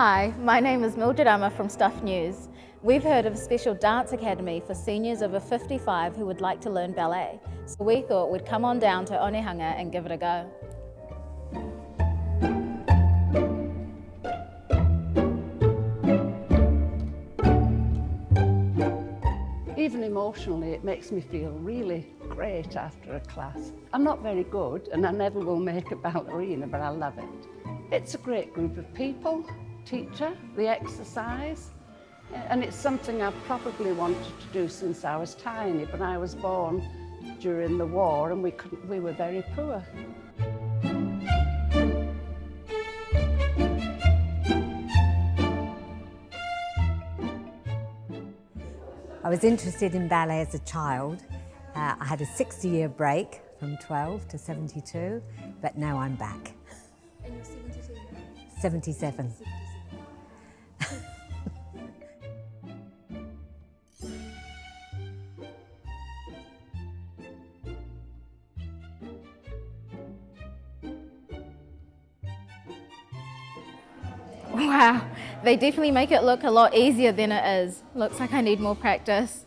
Hi, my name is Mildred Amma from Stuff News. We've heard of a special dance academy for seniors over 55 who would like to learn ballet, so we thought we'd come on down to Onehunga and give it a go. Even emotionally, it makes me feel really great after a class. I'm not very good and I never will make a ballerina, but I love it. It's a great group of people, teacher, the exercise, and it's something I've probably wanted to do since I was tiny, but I was born during the war and we were very poor. I was interested in ballet as a child. I had a 60-year break from 12 to 72, but now I'm back. And you're 72 now? 77. Wow, they definitely make it look a lot easier than it is. Looks like I need more practice.